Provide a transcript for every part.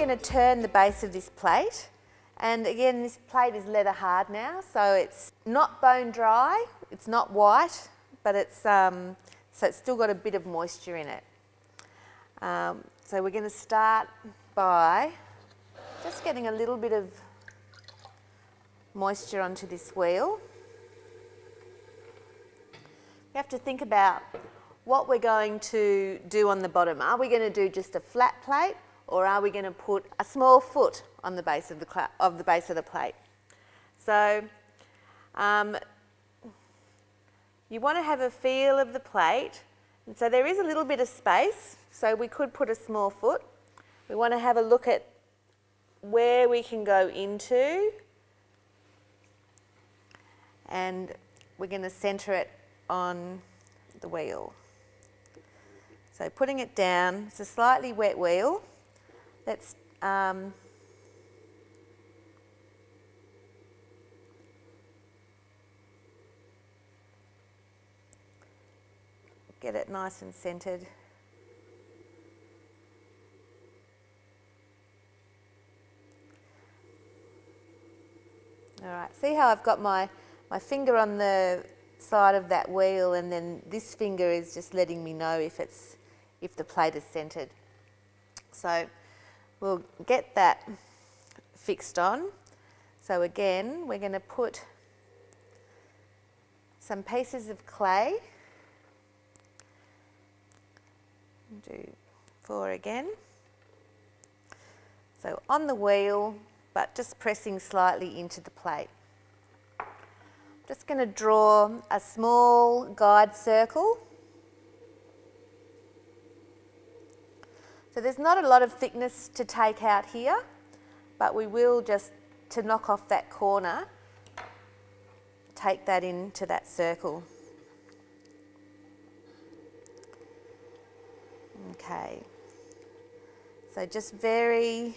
going to turn the base of this plate. And again, this plate is leather hard now, so it's not bone dry, it's not white, but it's so it's still got a bit of moisture in it. So we're going to start by just getting a little bit of moisture onto this wheel. You have to think about what we're going to do on the bottom. Are we going to do just a flat plate, or are we going to put a small foot on the base of the plate? So you want to have a feel of the plate, and so there is a little bit of space, so we could put a small foot. We want to have a look at where we can go into, and we're going to centre it on the wheel. So putting it down, it's a slightly wet wheel. Let's get it nice and centred. All right, see how I've got my finger on the side of that wheel, and then this finger is just letting me know if the plate is centred. So we'll get that fixed on. So again, we're going to put some pieces of clay. Do 4 again. So on the wheel, but just pressing slightly into the plate. Just going to draw a small guide circle. So there's not a lot of thickness to take out here, but we will just, to knock off that corner, take that into that circle. Okay, so just very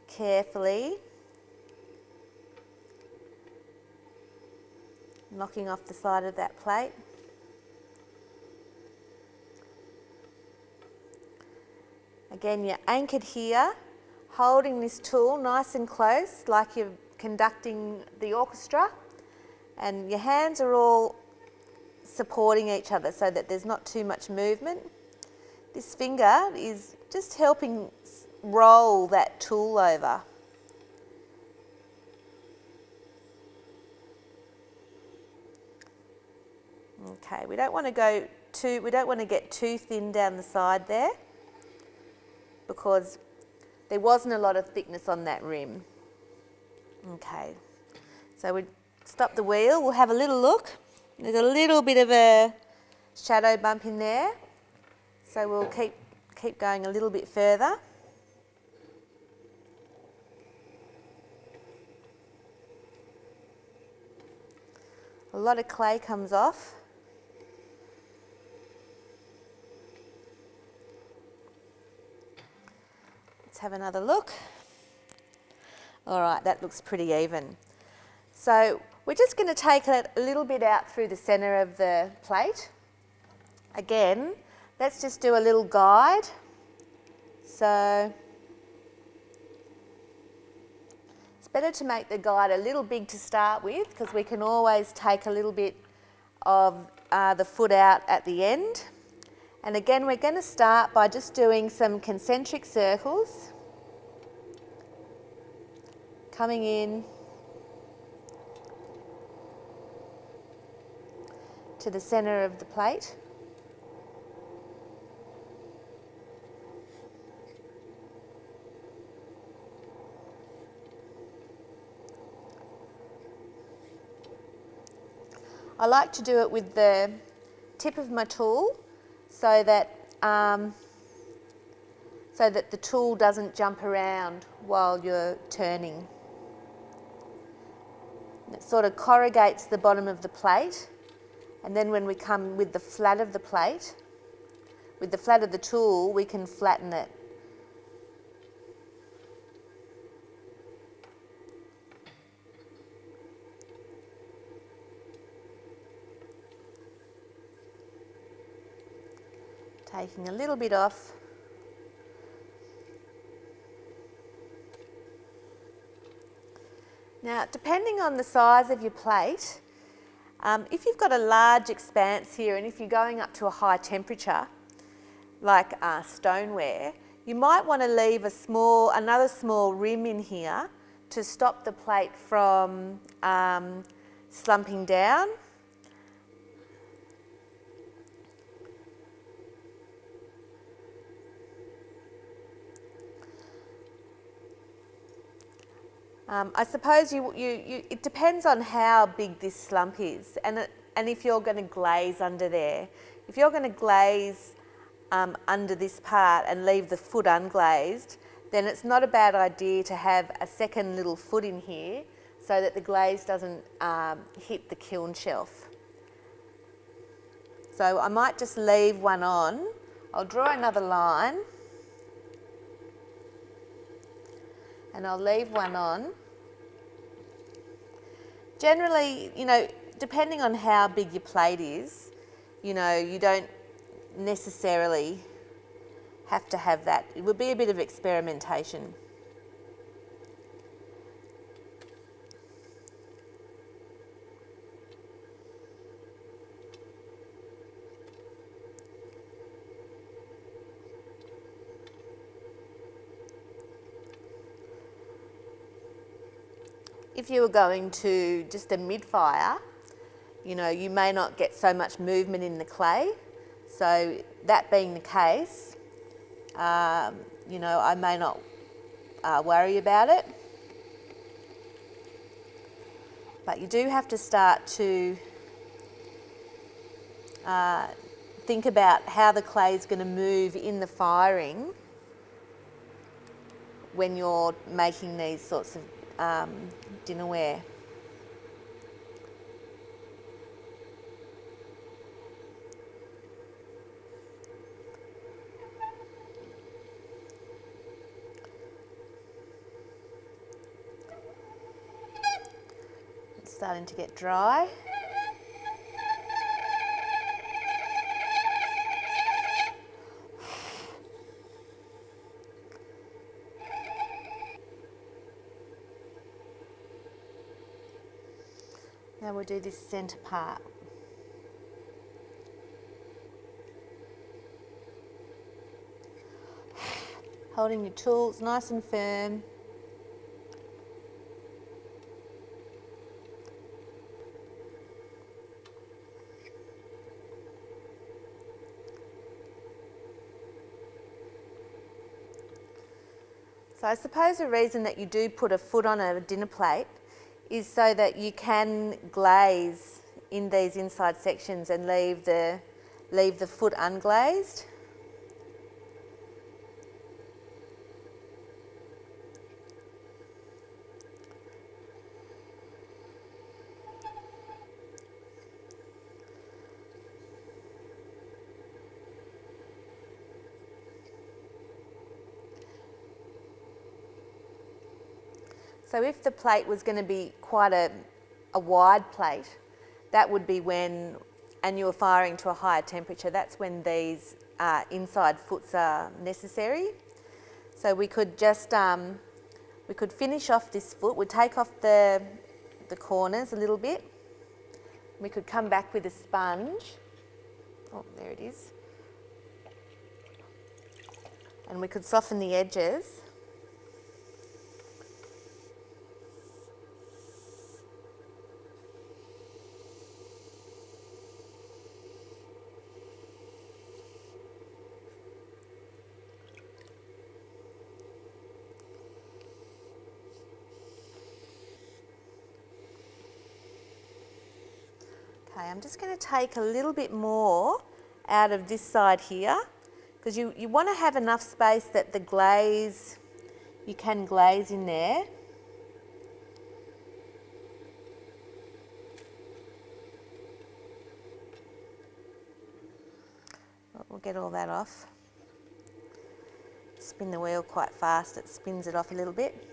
carefully knocking off the side of that plate. Again, you're anchored here, holding this tool nice and close, like you're conducting the orchestra, and your hands are all supporting each other so that there's not too much movement. This finger is just helping roll that tool over. Okay, we don't want to get too thin down the side there, because there wasn't a lot of thickness on that rim. Okay, so we stop the wheel, we'll have a little look. There's a little bit of a shadow bump in there, so we'll keep going a little bit further. A lot of clay comes off. Let's have another look. All right, that looks pretty even. So we're just going to take it a little bit out through the centre of the plate. Again, let's just do a little guide. So it's better to make the guide a little big to start with, because we can always take a little bit of the foot out at the end. And again, we're going to start by just doing some concentric circles, coming in to the centre of the plate. I like to do it with the tip of my tool so that the tool doesn't jump around while you're turning. It sort of corrugates the bottom of the plate, and then when we come with the flat of the plate, with the flat of the tool, we can flatten it. Taking a little bit off Now, depending on the size of your plate, if you've got a large expanse here and if you're going up to a high temperature, like stoneware, you might want to leave another small rim in here to stop the plate from slumping down. I suppose it depends on how big this slump is and if you're going to glaze under there. If you're going to glaze under this part and leave the foot unglazed, then it's not a bad idea to have a second little foot in here so that the glaze doesn't hit the kiln shelf. So I might just leave one on. I'll draw another line and I'll leave one on. Generally, depending on how big your plate is, you don't necessarily have to have that. It would be a bit of experimentation. If you were going to just a mid-fire, you may not get so much movement in the clay. So that being the case, I may not worry about it. But you do have to start to think about how the clay is going to move in the firing when you're making these sorts of dinnerware. It's starting to get dry. Now we'll do this centre part. Holding your tools nice and firm. So I suppose the reason that you do put a foot on a dinner plate is so that you can glaze in these inside sections and leave the foot unglazed. So if the plate was going to be quite a wide plate, that would be when, and you were firing to a higher temperature, that's when these inside foots are necessary. So we could just, we could finish off this foot, we'd take off the corners a little bit. We could come back with a sponge. Oh, there it is. And we could soften the edges. Okay, I'm just going to take a little bit more out of this side here because you want to have enough space that the glaze, you can glaze in there. We'll get all that off. Spin the wheel quite fast, it spins it off a little bit.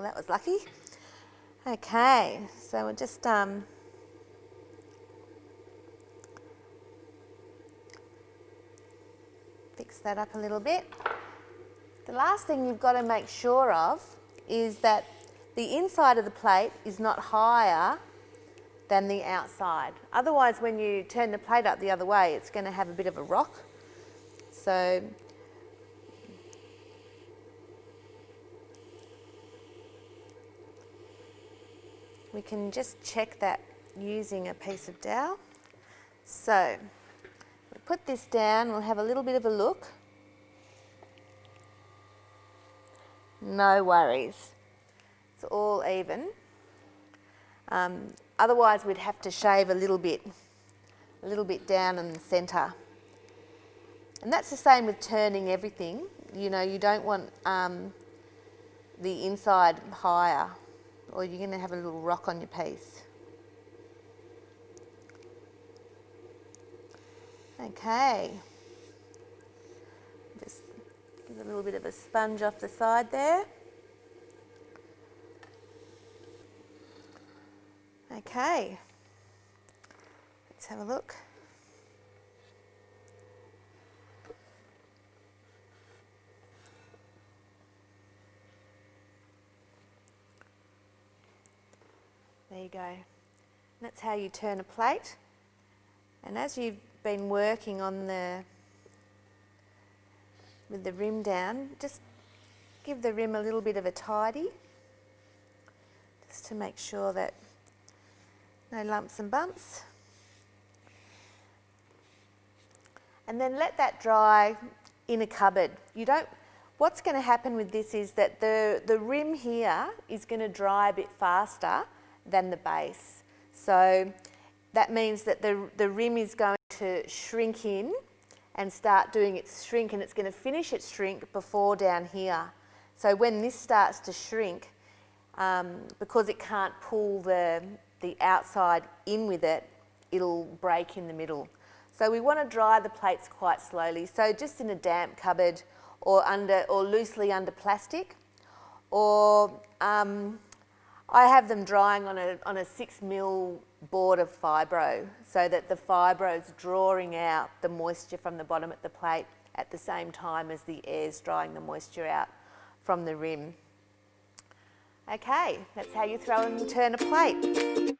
Well, that was lucky. Okay, so we'll just fix that up a little bit. The last thing you've got to make sure of is that the inside of the plate is not higher than the outside. Otherwise, when you turn the plate up the other way, it's going to have a bit of a rock. So we can just check that using a piece of dowel. So we'll put this down, we'll have a little bit of a look. No worries, it's all even. Otherwise we'd have to shave a little bit down in the centre. And that's the same with turning everything. You know, you don't want the inside higher, or you're going to have a little rock on your piece. Okay. Just give a little bit of a sponge off the side there. Okay. Let's have a look. There you go. And that's how you turn a plate. And as you've been working on with the rim down, just give the rim a little bit of a tidy, just to make sure that no lumps and bumps. And then let that dry in a cupboard. What's going to happen with this is that the rim here is going to dry a bit faster than the base. So that means that the rim is going to shrink in and start doing its shrink, and it's going to finish its shrink before down here. So when this starts to shrink, because it can't pull the outside in with it, it'll break in the middle. So we want to dry the plates quite slowly. So just in a damp cupboard, or loosely under plastic, or I have them drying on a 6mm board of fibro, so that the fibro's drawing out the moisture from the bottom at the plate at the same time as the air's drying the moisture out from the rim. Okay, that's how you throw and turn a plate.